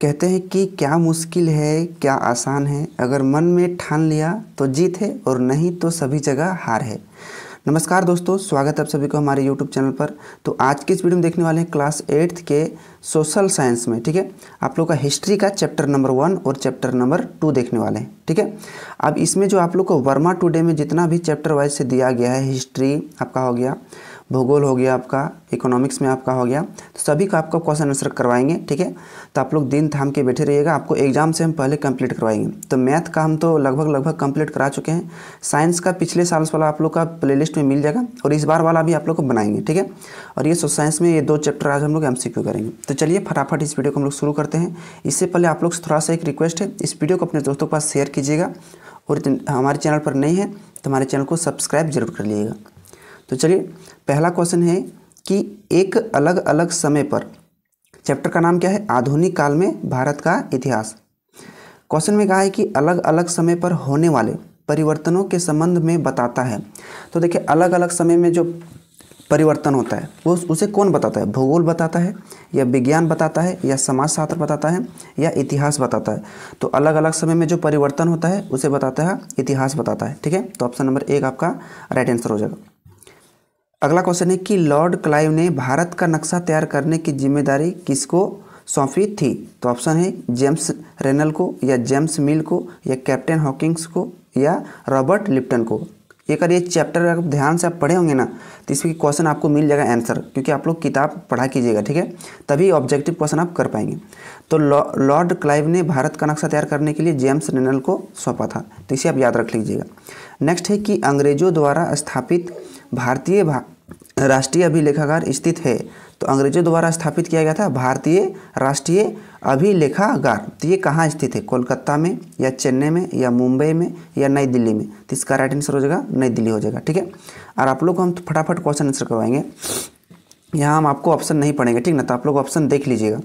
कहते हैं कि क्या मुश्किल है क्या आसान है, अगर मन में ठान लिया तो जीत है और नहीं तो सभी जगह हार है। नमस्कार दोस्तों, स्वागत है आप सभी को हमारे यूट्यूब चैनल पर। तो आज की इस वीडियो में देखने वाले हैं क्लास 8th के सोशल साइंस में। ठीक है, आप लोग का हिस्ट्री का चैप्टर नंबर 1 और चैप्टर नंबर 2 देखने वाले हैं। ठीक है, अब इसमें जो आप लोग को वर्मा टुडे में जितना भी चैप्टर वाइज से दिया गया है, हिस्ट्री आपका हो गया, भूगोल हो गया, आपका इकोनॉमिक्स में आपका हो गया, तो सभी का आपका क्वेश्चन आंसर करवाएंगे। ठीक है, तो आप लोग दिन थाम के बैठे रहिएगा, आपको एग्जाम से हम पहले कंप्लीट करवाएंगे। तो मैथ का हम तो लगभग कंप्लीट करा चुके हैं। साइंस का पिछले साल वाला आप लोग का प्लेलिस्ट में मिल जाएगा और इस बार वाला भी आप लोग को बनाएंगे। ठीक है, और ये सोशल साइंस में ये 2 चैप्टर आज हम लोग MCQ करेंगे। तो चलिए फटाफट इस वीडियो को हम लोग शुरू करते हैं। इससे पहले आप लोग से थोड़ा सा एक रिक्वेस्ट है, इस वीडियो को अपने दोस्तों के पास शेयर कीजिएगा और हमारे चैनल पर नहीं है तो हमारे चैनल को सब्सक्राइब जरूर कर लीजिएगा। तो चलिए, पहला क्वेश्चन है कि एक अलग अलग समय पर, चैप्टर का नाम क्या है, आधुनिक काल में भारत का इतिहास। क्वेश्चन में कहा है कि अलग अलग समय पर होने वाले परिवर्तनों के संबंध में बताता है। तो देखिए, अलग अलग समय में जो परिवर्तन होता है वो उसे कौन बताता है, भूगोल बताता है या विज्ञान बताता है या समाजशास्त्र बताता है या इतिहास बताता है। तो अलग अलग समय में जो परिवर्तन होता है उसे बताता है इतिहास बताता है। ठीक है, तो ऑप्शन नंबर 1 आपका राइट आंसर हो जाएगा। अगला क्वेश्चन है कि लॉर्ड क्लाइव ने भारत का नक्शा तैयार करने की जिम्मेदारी किसको सौंपी थी। तो ऑप्शन है जेम्स रेनल को या जेम्स मिल को या कैप्टन हॉकिंग्स को या रॉबर्ट लिप्टन को। अगर ये चैप्टर अगर ध्यान से आप पढ़े होंगे ना तो इसमें क्वेश्चन आपको मिल जाएगा आंसर, क्योंकि आप लोग किताब पढ़ा कीजिएगा। ठीक है, तभी ऑब्जेक्टिव क्वेश्चन आप कर पाएंगे। तो लॉर्ड क्लाइव ने भारत का नक्शा तैयार करने के लिए जेम्स रेनल को सौंपा था, तो इसे आप याद रख लीजिएगा। नेक्स्ट है कि अंग्रेजों द्वारा स्थापित भारतीय राष्ट्रीय अभिलेखागार स्थित है। तो अंग्रेजों द्वारा स्थापित किया गया था भारतीय राष्ट्रीय अभिलेखागार। तो ये कहाँ स्थित है, कोलकाता में या चेन्नई में या मुंबई में या नई दिल्ली में। तो इसका राइट आंसर हो जाएगा नई दिल्ली हो जाएगा। ठीक है, और आप लोग को हम फटाफट क्वेश्चन आंसर करवाएंगे। यहाँ हम आपको ऑप्शन नहीं पढ़ेंगे, ठीक ना, तो आप लोग ऑप्शन देख लीजिएगा,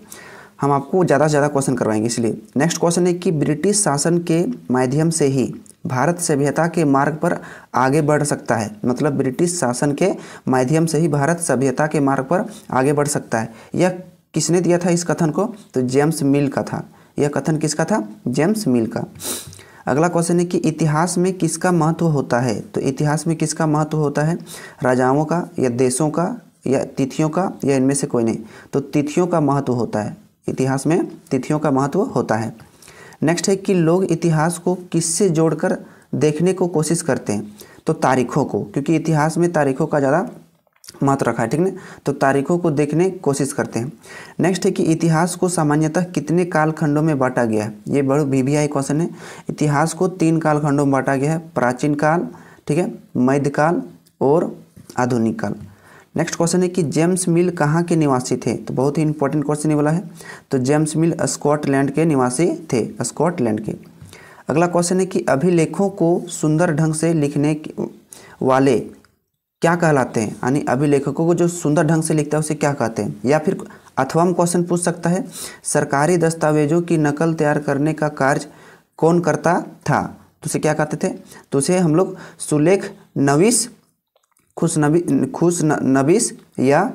हम आपको ज़्यादा से ज़्यादा क्वेश्चन करवाएंगे इसलिए। नेक्स्ट क्वेश्चन है कि ब्रिटिश शासन के माध्यम से ही भारत सभ्यता के मार्ग पर आगे बढ़ सकता है। मतलब ब्रिटिश शासन के माध्यम से ही भारत सभ्यता के मार्ग पर आगे बढ़ सकता है। यह किसने दिया था इस कथन को, तो जेम्स मिल का था। यह कथन किसका था, जेम्स मिल का। अगला क्वेश्चन है कि इतिहास में किसका महत्व होता है। तो इतिहास में किसका महत्व होता है, राजाओं का या देशों का या तिथियों का या इनमें से कोई नहीं। तो तिथियों का महत्व होता है, इतिहास में तिथियों का महत्व होता है। नेक्स्ट है कि लोग इतिहास को किससे जोड़कर देखने को कोशिश करते हैं। तो तारीखों को, क्योंकि इतिहास में तारीखों का ज़्यादा महत्व रखा है। ठीक है, तो तारीखों को देखने की कोशिश करते हैं। नेक्स्ट है कि इतिहास को सामान्यतः कितने कालखंडों में बांटा गया है। ये बड़ा VVI क्वेश्चन है। इतिहास को 3 कालखंडों में बांटा गया है, प्राचीन काल, ठीक है, मध्यकाल और आधुनिक काल। नेक्स्ट क्वेश्चन है कि जेम्स मिल कहाँ के निवासी थे। तो बहुत ही इंपॉर्टेंट क्वेश्चन ये वाला है। तो जेम्स मिल स्कॉटलैंड के निवासी थे, स्कॉटलैंड के। अगला क्वेश्चन है कि अभिलेखों को सुंदर ढंग से लिखने वाले क्या कहलाते हैं। यानी अभिलेखकों को जो सुंदर ढंग से लिखता है उसे क्या कहते हैं। या फिर अथवा हम क्वेश्चन पूछ सकता है, सरकारी दस्तावेजों की नकल तैयार करने का कार्य कौन करता था। तो उसे क्या कहते थे, तो उसे हम लोग सुलेख नवीस, खुशनबीस या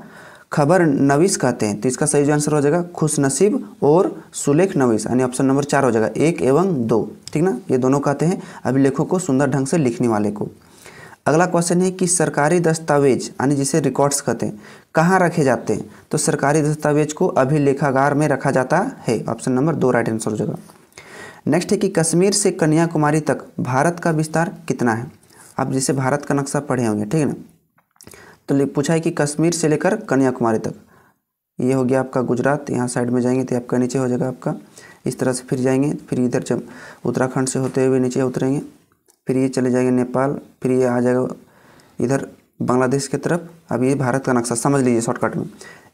खबर नवीस कहते हैं। तो इसका सही आंसर हो जाएगा खुशनसीब और सुलेख नवीस, यानी ऑप्शन नंबर 4 हो जाएगा, 1 एवं 2। ठीक ना, ये दोनों कहते हैं अभिलेखों को सुंदर ढंग से लिखने वाले को। अगला क्वेश्चन है कि सरकारी दस्तावेज यानी जिसे रिकॉर्ड्स कहते हैं कहाँ रखे जाते हैं। तो सरकारी दस्तावेज को अभिलेखागार में रखा जाता है, ऑप्शन नंबर 2 राइट आंसर हो जाएगा। नेक्स्ट है कि कश्मीर से कन्याकुमारी तक भारत का विस्तार कितना है। आप जिसे भारत का नक्शा पढ़े होंगे, ठीक है ना। तो पूछा है कि कश्मीर से लेकर कन्याकुमारी तक, ये हो गया आपका गुजरात, यहाँ साइड में जाएंगे तो आपका नीचे हो जाएगा आपका, इस तरह से फिर जाएंगे, फिर इधर जब उत्तराखंड से होते हुए नीचे उतरेंगे, फिर ये चले जाएंगे नेपाल, फिर ये आ जाएगा इधर बांग्लादेश की तरफ। अब ये भारत का नक्शा समझ लीजिए शॉर्टकट में।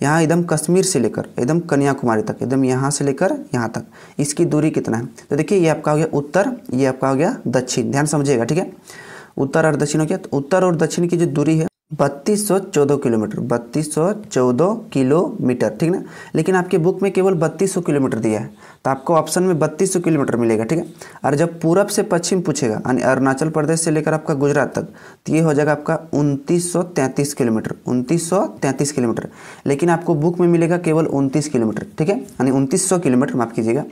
यहाँ एकदम कश्मीर से लेकर एकदम कन्याकुमारी तक, एकदम यहाँ से लेकर यहाँ तक, इसकी दूरी कितना है। तो देखिए, ये आपका हो गया उत्तर, ये आपका हो गया दक्षिण। ध्यान समझिएगा, ठीक है। उत्तर और दक्षिण हो गया। तो उत्तर और दक्षिण की जो दूरी है 3214 किलोमीटर, 3214 किलोमीटर, ठीक ना। लेकिन आपके बुक में केवल 3200 किलोमीटर दिया है, तो आपको ऑप्शन में 3200 किलोमीटर मिलेगा, ठीक है। और जब पूरब से पश्चिम पूछेगा यानी अरुणाचल प्रदेश से लेकर आपका गुजरात तक, तो ये हो जाएगा आपका 2933 किलोमीटर, 2933 किलोमीटर। लेकिन आपको बुक में मिलेगा केवल 29 किलोमीटर, ठीक है, यानी 2900 किलोमीटर, माफ़ कीजिएगा।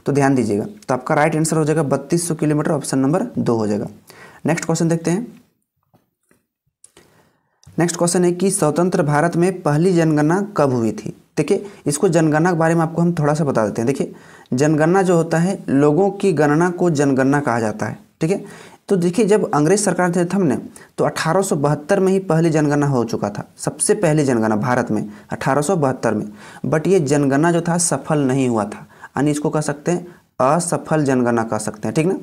तो ध्यान दीजिएगा, तो आपका राइट आंसर हो जाएगा 3200 किलोमीटर, ऑप्शन नंबर 2 हो जाएगा। नेक्स्ट क्वेश्चन देखते हैं। नेक्स्ट क्वेश्चन है कि स्वतंत्र भारत में पहली जनगणना कब हुई थी। देखिए, इसको जनगणना के बारे में आपको हम थोड़ा सा बता देते हैं। देखिए, जनगणना जो होता है, लोगों की गणना को जनगणना कहा जाता है, ठीक है। तो देखिए, जब अंग्रेज सरकार थे हमने, तो 1872 में ही पहली जनगणना हो चुका था, सबसे पहली जनगणना भारत में 1872 में। बट ये जनगणना जो था सफल नहीं हुआ था, यानी इसको कह सकते हैं असफल जनगणना कह सकते हैं, ठीक ना।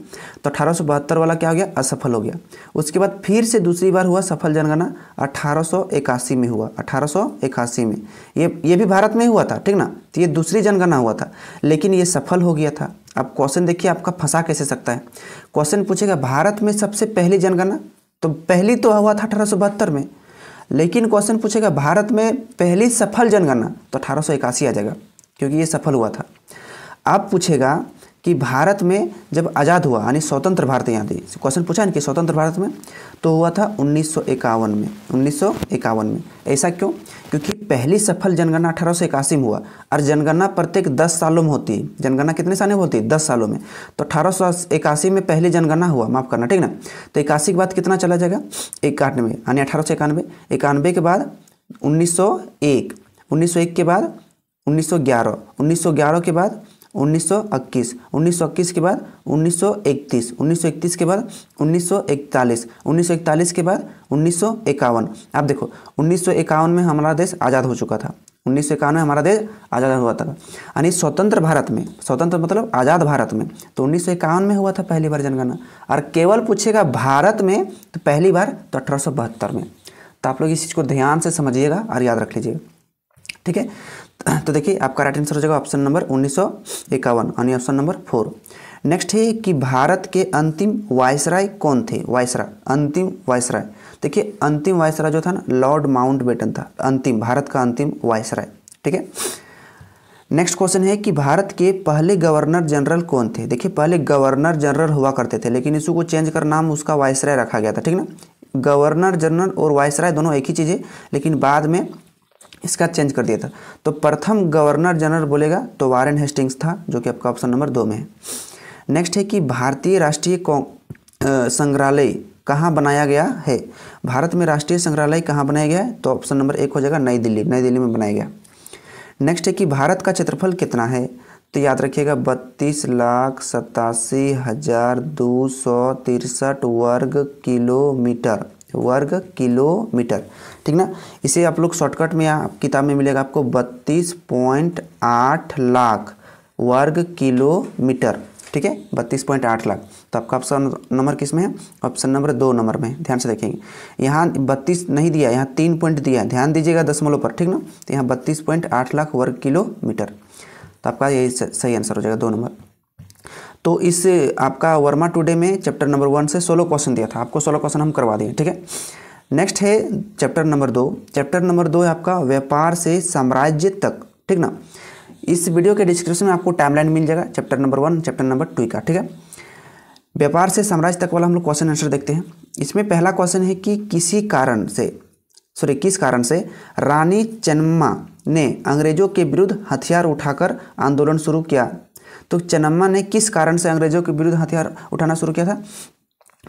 तो 1872 वाला क्या हो गया, असफल हो गया। उसके बाद फिर से दूसरी बार हुआ सफल जनगणना 1881 में हुआ, 1881 में। ये भी भारत में हुआ था, ठीक ना। तो ये दूसरी जनगणना हुआ था, लेकिन ये सफल हो गया था। अब क्वेश्चन देखिए आपका फंसा कैसे सकता है। क्वेश्चन पूछेगा भारत में सबसे पहली जनगणना, तो पहली तो हुआ था 1872 में, लेकिन क्वेश्चन पूछेगा भारत में पहली सफल जनगणना, तो 1881 आ जाएगा, क्योंकि ये सफल हुआ था। अब पूछेगा कि भारत में जब आज़ाद हुआ, यानी स्वतंत्र भारत, यहाँ क्वेश्चन पूछा है कि स्वतंत्र भारत में तो हुआ था 1951 में, 1951 में। ऐसा क्यों? क्योंकि पहली सफल जनगणना 1881 में हुआ, और जनगणना प्रत्येक 10 सालों में होती है। जनगणना कितने सालों में होती है? 10 सालों में। तो 1881 में पहली जनगणना हुआ, माफ़ करना, ठीक ना। तो 81 के बाद कितना चला जाएगा? 91, यानी 1891। 91 के बाद 1901, 1901 के बाद 1911, 1911 के बाद 1921, 1921 के बाद 1931, 1931 के बाद 1941, 1941 के बाद 1951। आप देखो, 1951 में हमारा देश आज़ाद हो चुका था, 1951 में हमारा देश आज़ाद हुआ था, यानी स्वतंत्र भारत में, स्वतंत्र मतलब आज़ाद भारत में, तो 1951 में हुआ था पहली बार जनगणना। और केवल पूछेगा भारत में तो पहली बार तो 1872 में। तो आप लोग इस चीज़ को ध्यान से समझिएगा और याद रख लीजिएगा, ठीक है। तो देखिए, आपका राइट आंसर हो जाएगा ऑप्शन नंबर 1951, यानी ऑप्शन नंबर 4। नेक्स्ट है कि भारत के अंतिम वायसराय कौन थे? वायसराय, अंतिम वायसराय। देखिए, अंतिम वायसराय जो था ना, लॉर्ड माउंटबेटन था, अंतिम, भारत का अंतिम वायसराय, ठीक है। नेक्स्ट क्वेश्चन है कि भारत के पहले गवर्नर जनरल कौन थे? देखिए, पहले गवर्नर जनरल हुआ करते थे, लेकिन इसको चेंज कर नाम उसका वायसराय रखा गया था, ठीक ना। गवर्नर जनरल और वायसराय दोनों एक ही चीज़ है, लेकिन बाद में इसका चेंज कर दिया था। तो प्रथम गवर्नर जनरल बोलेगा तो वारेन हेस्टिंग्स था, जो कि आपका ऑप्शन नंबर 2 में है। नेक्स्ट है कि भारतीय राष्ट्रीय संग्रहालय कहाँ बनाया गया है? भारत में राष्ट्रीय संग्रहालय कहाँ बनाया गया है? तो ऑप्शन नंबर 1 हो जाएगा नई दिल्ली, नई दिल्ली में बनाया गया। नेक्स्ट है कि भारत का क्षेत्रफल कितना है? तो याद रखिएगा 32,87,263 वर्ग किलोमीटर, ठीक ना। इसे आप लोग शॉर्टकट में या किताब में मिलेगा आपको 32.8 लाख वर्ग किलोमीटर, ठीक है, 32.8 लाख। तो आपका ऑप्शन नंबर किस में है? ऑप्शन नंबर 2 नंबर में। ध्यान से देखेंगे, यहाँ 32 नहीं दिया, यहाँ 3 पॉइंट दिया है, ध्यान दीजिएगा दशमलव पर, ठीक ना। तो यहाँ 32.8 लाख वर्ग किलोमीटर। तो आपका यही सही आंसर हो जाएगा 2 नंबर। तो इस आपका वर्मा टुडे में चैप्टर नंबर 1 से 16 क्वेश्चन दिया था, आपको 16 क्वेश्चन हम करवा दिए, ठीक है। नेक्स्ट है चैप्टर नंबर 2। चैप्टर नंबर 2 है आपका व्यापार से साम्राज्य तक, ठीक ना। इस वीडियो के डिस्क्रिप्शन में आपको टाइमलाइन मिल जाएगा चैप्टर नंबर 1, चैप्टर नंबर 2 का, ठीक है। व्यापार से साम्राज्य तक वाला हम लोग क्वेश्चन आंसर देखते हैं। इसमें पहला क्वेश्चन है कि किस कारण से रानी चेन्नम्मा ने अंग्रेजों के विरुद्ध हथियार उठाकर आंदोलन शुरू किया? तो चेन्नम्मा ने किस कारण से अंग्रेजों के विरुद्ध हथियार उठाना शुरू किया था?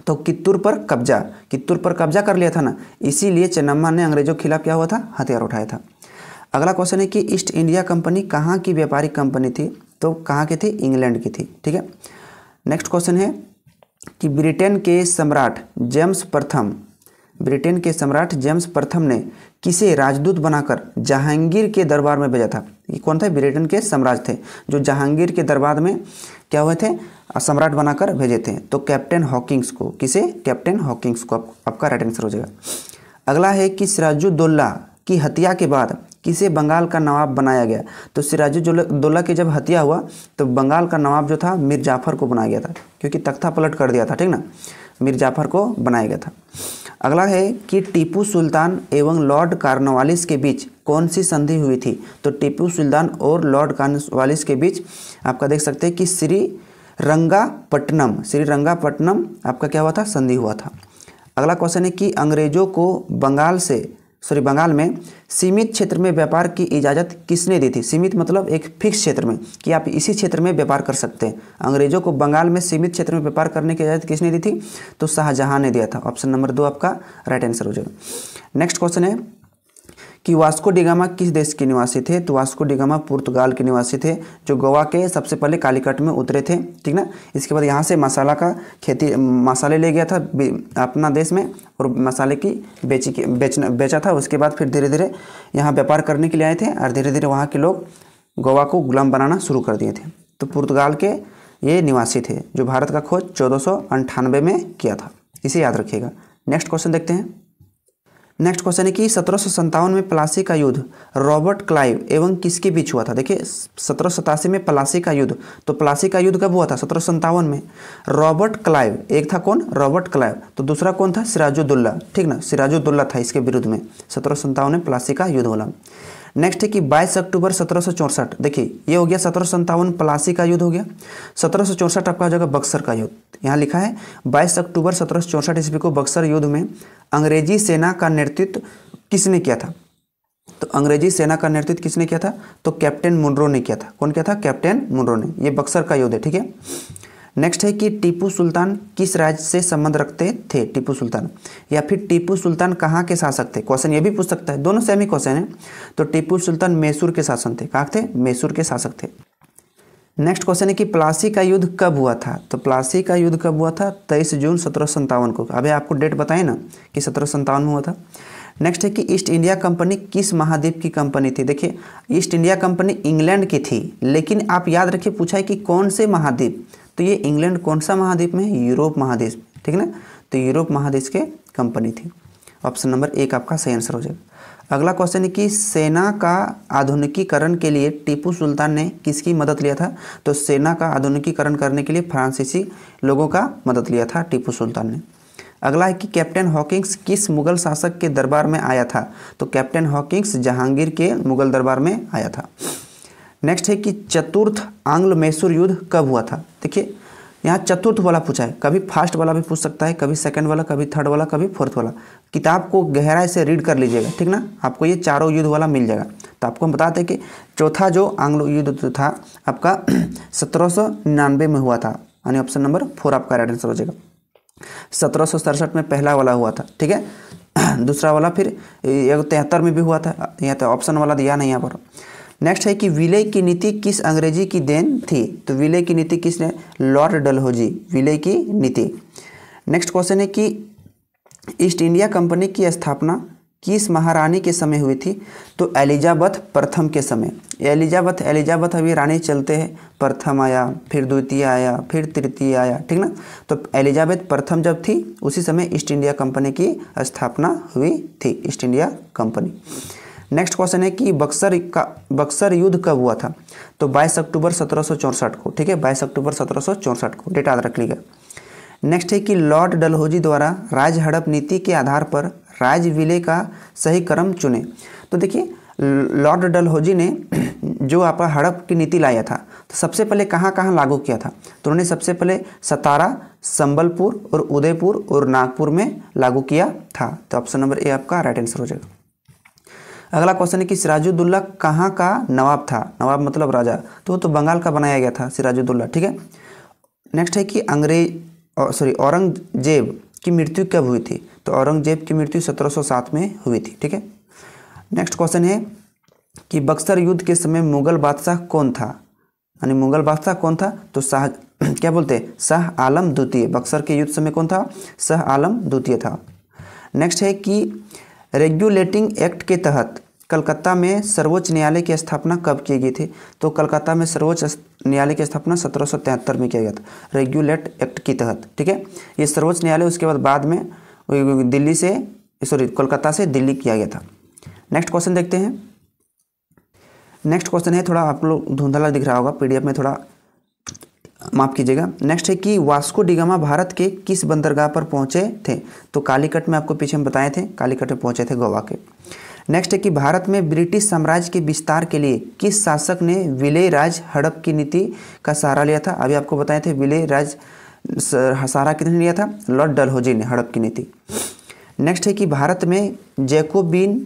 तो कित्तूर पर कब्जा कर लिया था ना, इसीलिए चेन्नम्मा ने अंग्रेजों के खिलाफ क्या हुआ था? हथियार उठाया था। अगला क्वेश्चन है कि ईस्ट इंडिया कंपनी कहाँ की व्यापारिक कंपनी थी? तो कहाँ की थी? इंग्लैंड की थी, ठीक है। नेक्स्ट क्वेश्चन है कि ब्रिटेन के सम्राट जेम्स प्रथम ने किसे राजदूत बनाकर जहांगीर के दरबार में भेजा था? ये कौन थे? ब्रिटेन के सम्राट थे, जो जहांगीर के दरबार में क्या हुए थे? सम्राट बनाकर भेजे थे। तो कैप्टन हॉकिंग्स को, किसे? कैप्टन हॉकिंग्स को। आपका राइट आंसर हो जाएगा। अगला है कि सिराजुद्दौला की हत्या के बाद किसे बंगाल का नवाब बनाया गया? तो सिराजुद्दौला की जब हत्या हुआ तो बंगाल का नवाब जो था मीर जाफर को बनाया गया था, क्योंकि तख्ता पलट कर दिया था, ठीक ना। मीर जाफर को बनाया गया था। अगला है कि टीपू सुल्तान एवं लॉर्ड कॉर्नवालिस के बीच कौन सी संधि हुई थी। तो टीपू सुल्तान और लॉर्ड कॉर्नवालिस के बीच आपका देख सकते हैं कि श्रीरंगापट्टनम आपका क्या हुआ था, संधि हुआ था। अगला क्वेश्चन है कि अंग्रेजों को बंगाल में सीमित क्षेत्र में व्यापार की इजाज़त किसने दी थी। सीमित मतलब एक फिक्स क्षेत्र में कि आप इसी क्षेत्र में व्यापार कर सकते हैं। अंग्रेजों को बंगाल में सीमित क्षेत्र में व्यापार करने की इजाज़त किसने दी थी, तो शाहजहां ने दिया था। ऑप्शन नंबर 2 आपका राइट आंसर हो जाएगा। नेक्स्ट क्वेश्चन है कि वास्को डी गामा किस देश के निवासी थे। तो वास्को डी गामा पुर्तगाल के निवासी थे, जो गोवा के सबसे पहले कालीकट में उतरे थे, ठीक ना। इसके बाद यहाँ से मसाले ले गया था अपना देश में और मसाले की बेचा था। उसके बाद फिर धीरे धीरे यहाँ व्यापार करने के लिए आए थे और धीरे धीरे वहाँ के लोग गोवा को गुलाम बनाना शुरू कर दिए थे। तो पुर्तगाल के ये निवासी थे, जो भारत का खोज 1498 में किया था, इसे याद रखिएगा। नेक्स्ट क्वेश्चन देखते हैं। नेक्स्ट क्वेश्चन है कि 1757 में प्लासी का युद्ध रॉबर्ट क्लाइव एवं किसके बीच हुआ था। देखिए 1787 में प्लासी का युद्ध, तो प्लासी का युद्ध कब हुआ था, 1757 में। रॉबर्ट क्लाइव, एक था कौन, रॉबर्ट क्लाइव, तो दूसरा कौन था, सिराजुद्दौला, ठीक ना, सिराजुद्दौला था इसके विरुद्ध में। 1757 में प्लासी का युद्ध हुआ। नेक्स्ट है कि 22 अक्टूबर 1764, देखिए ये हो गया 1757 प्लासी का युद्ध हो गया। 1764 आपका हो जाएगा बक्सर का युद्ध। यहाँ लिखा है 22 अक्टूबर 1764 ईस्वी को बक्सर युद्ध में अंग्रेजी सेना का नेतृत्व किसने किया था। तो अंग्रेजी सेना का नेतृत्व किसने किया था, तो कैप्टन मुनरो ने किया था। कौन किया था, कैप्टन मुनरो ने। ये बक्सर का युद्ध है, ठीक है। नेक्स्ट है कि टीपू सुल्तान किस राज्य से संबंध रखते थे, टीपू सुल्तान, या फिर टीपू सुल्तान कहाँ के शासक थे। क्वेश्चन ये भी पूछ सकता है, दोनों सेम ही क्वेश्चन है। तो टीपू सुल्तान मैसूर के शासक थे, कहाँ थे, मैसूर के शासक थे। नेक्स्ट क्वेश्चन है कि प्लासी का युद्ध कब हुआ था। तो प्लासी का युद्ध कब हुआ था, 23 जून 1757 को। अभी आपको डेट बताए ना कि 1757 में हुआ था। नेक्स्ट है कि ईस्ट इंडिया कंपनी किस महाद्वीप की कंपनी थी। देखिए ईस्ट इंडिया कंपनी इंग्लैंड की थी, लेकिन आप याद रखिए पूछा है कि कौन से महाद्वीप, तो ये इंग्लैंड कौन सा महाद्वीप में है, यूरोप महादेश, ठीक ना। तो यूरोप महादेश के कंपनी थी। ऑप्शन नंबर 1 आपका सही आंसर हो जाएगा। अगला क्वेश्चन है कि सेना का आधुनिकीकरण के लिए टीपू सुल्तान ने किसकी मदद लिया था। तो सेना का आधुनिकीकरण करने के लिए फ्रांसीसी लोगों का मदद लिया था टीपू सुल्तान ने। अगला है कि कैप्टन हॉकिंस किस मुगल शासक के दरबार में आया था। तो कैप्टन हॉकिंस जहांगीर के मुगल दरबार में आया था। नेक्स्ट है कि चतुर्थ आंग्ल मैसूर युद्ध कब हुआ था। देखिए यहाँ चतुर्थ वाला पूछा है, कभी फर्स्ट वाला भी पूछ सकता है, कभी सेकंड वाला, कभी थर्ड वाला, कभी फोर्थ वाला। किताब को गहराई से रीड कर लीजिएगा, ठीक ना, आपको ये चारों युद्ध वाला मिल जाएगा। तो आपको हम बताते हैं कि चौथा जो आंग्ल युद्ध था आपका 1799 में हुआ था, यानी ऑप्शन नंबर 4 आपका राइट आंसर हो जाएगा। 1767 में पहला वाला हुआ था, ठीक है। दूसरा वाला फिर 73 में भी हुआ था, यहाँ तो ऑप्शन वाला दिया नहीं यहाँ पर। नेक्स्ट है कि विलय की नीति किस अंग्रेजी की देन थी। तो विलय की नीति किसने, लॉर्ड डलहौजी, विलय की नीति। नेक्स्ट क्वेश्चन है कि ईस्ट इंडिया कंपनी की स्थापना किस महारानी के समय हुई थी। तो एलिजाबेथ प्रथम के समय। एलिजाबेथ अभी रानी चलते हैं, प्रथम आया, फिर द्वितीय आया, फिर तृतीय आया, ठीक ना। तो एलिजाबेथ प्रथम जब थी उसी समय ईस्ट इंडिया कंपनी की स्थापना हुई थी, east India company. Next question है कि बक्सर युद्ध कब हुआ था। तो 22 अक्टूबर 1764 को, ठीक है, 22 अक्टूबर 1764 को, डेट याद रख लीजिएगा। नेक्स्ट है कि लॉर्ड डलहौजी द्वारा राज हड़प नीति के आधार पर राज विलय का सही क्रम चुने। तो देखिए लॉर्ड डलहौजी ने जो आपका हड़प की नीति लाया था, तो सबसे पहले कहाँ कहाँ लागू किया था। तो उन्होंने सबसे पहले सतारा, संबलपुर और उदयपुर और नागपुर में लागू किया था। तो ऑप्शन नंबर ए आपका राइट आंसर हो जाएगा। अगला क्वेश्चन है कि सिराजुद्दौला कहाँ का नवाब था। नवाब मतलब राजा, तो बंगाल का बनाया गया था सिराजुद्दौला, ठीक है। नेक्स्ट है कि औरंगजेब की मृत्यु कब हुई थी। तो औरंगजेब की मृत्यु 1707 में हुई थी, ठीक है। नेक्स्ट क्वेश्चन है कि बक्सर युद्ध के समय मुगल बादशाह कौन था, यानी मुगल बादशाह कौन था। तो क्या बोलते हैं, शाह आलम द्वितीय। बक्सर के युद्ध समय कौन था, शाह आलम द्वितीय था। नेक्स्ट है कि रेगुलेटिंग एक्ट के तहत कलकत्ता में सर्वोच्च न्यायालय की स्थापना कब की गई थी। तो कलकत्ता में सर्वोच्च न्यायालय की स्थापना 1773 में किया गया था, रेगुलेट एक्ट के तहत, ठीक है। ये सर्वोच्च न्यायालय उसके बाद में कोलकाता से दिल्ली किया गया था। नेक्स्ट क्वेश्चन देखते हैं। नेक्स्ट क्वेश्चन है, थोड़ा आप लोग धुंधला दिख रहा होगा, पीडीएफ में थोड़ा माफ़ कीजिएगा। नेक्स्ट है कि वास्को डिगामा भारत के किस बंदरगाह पर पहुंचे थे? तो कालीकट में आपको पीछे हम बताए थे, कालीकट में पहुंचे थे गोवा के। नेक्स्ट है कि भारत में ब्रिटिश साम्राज्य के विस्तार के लिए किस शासक ने विलय राज हड़प की नीति का सहारा लिया था? अभी आपको बताए थे विलय राज सहारा किसने लिया था? लॉर्ड डलहौजी ने हड़प की नीति। नेक्स्ट है कि भारत में जैकोबिन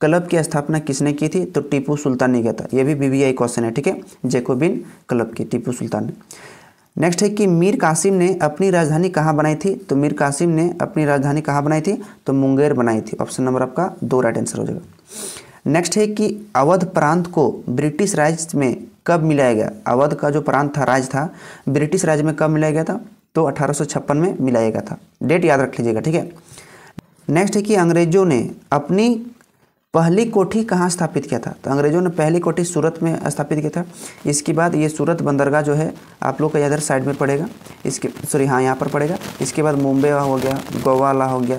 क्लब की स्थापना किसने की थी? तो टीपू सुल्तान ने किया था। यह भी BBI क्वेश्चन है, ठीक है। जैकोबिन क्लब की टीपू सुल्तान ने। नेक्स्ट है कि मीर कासिम ने अपनी राजधानी कहाँ बनाई थी? तो मीर कासिम ने अपनी राजधानी कहाँ बनाई थी? तो मुंगेर बनाई थी। ऑप्शन नंबर आपका 2 राइट आंसर हो जाएगा। नेक्स्ट है कि अवध प्रांत को ब्रिटिश राज में कब मिलाया गया? अवध का जो प्रांत था, राज था, ब्रिटिश राज में कब मिलाया गया था? तो 1856 में मिलाया गया था। डेट याद रख लीजिएगा, ठीक है। नेक्स्ट है कि अंग्रेजों ने अपनी पहली कोठी कहाँ स्थापित किया था? तो अंग्रेजों ने पहली कोठी सूरत में स्थापित किया था। इसके बाद ये सूरत बंदरगाह जो है आप लोग का इधर साइड में पड़ेगा, इसके सॉरी हाँ यहाँ पर पड़ेगा। इसके बाद मुंबई हो गया, गोवा हो गया,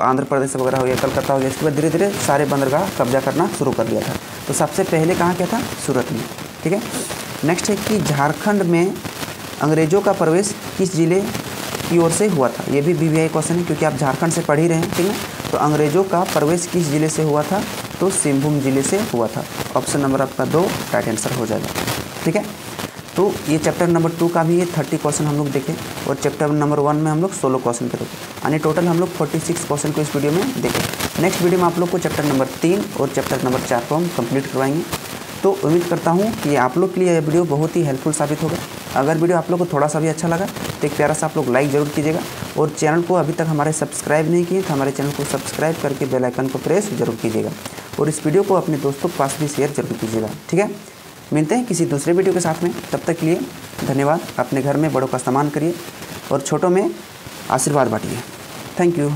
आंध्र प्रदेश वगैरह हो गया, कलकत्ता हो गया। इसके बाद धीरे धीरे सारे बंदरगाह कब्जा करना शुरू कर दिया था। तो सबसे पहले कहाँ किया था? सूरत में, ठीक है। नेक्स्ट है कि झारखंड में अंग्रेजों का प्रवेश किस जिले की ओर से हुआ था? ये भी BBI क्वेश्चन है, क्योंकि आप झारखंड से पढ़ ही रहे हैं, ठीक है। तो अंग्रेजों का प्रवेश किस जिले से हुआ था? तो सिंहभूम जिले से हुआ था। ऑप्शन नंबर आपका 2 राइट आंसर हो जाएगा, ठीक है। तो ये चैप्टर नंबर 2 का भी ये 30 क्वेश्चन हम लोग देखें, और चैप्टर नंबर 1 में हम लोग 16 क्वेश्चन के देखें, यानी टोटल हम लोग 46 क्वेश्चन को इस वीडियो में देखें। नेक्स्ट वीडियो में आप लोग को चैप्टर नंबर 3 और चैप्टर नंबर 4 को हम कंप्लीट करवाएंगे। तो उम्मीद करता हूँ कि आप लोग के लिए यह वीडियो बहुत ही हेल्पफुल साबित होगा। अगर वीडियो आप लोग को थोड़ा सा भी अच्छा लगा तो एक प्यारा सा आप लोग लाइक ज़रूर कीजिएगा, और चैनल को अभी तक हमारे सब्सक्राइब नहीं किए तो हमारे चैनल को सब्सक्राइब करके बेल आइकन को प्रेस जरूर कीजिएगा, और इस वीडियो को अपने दोस्तों के पास भी शेयर जरूर कीजिएगा, ठीक है। मिलते हैं किसी दूसरे वीडियो के साथ में, तब तक के लिए धन्यवाद। अपने घर में बड़ों का सम्मान करिए और छोटों में आशीर्वाद बांटिए। Thank you.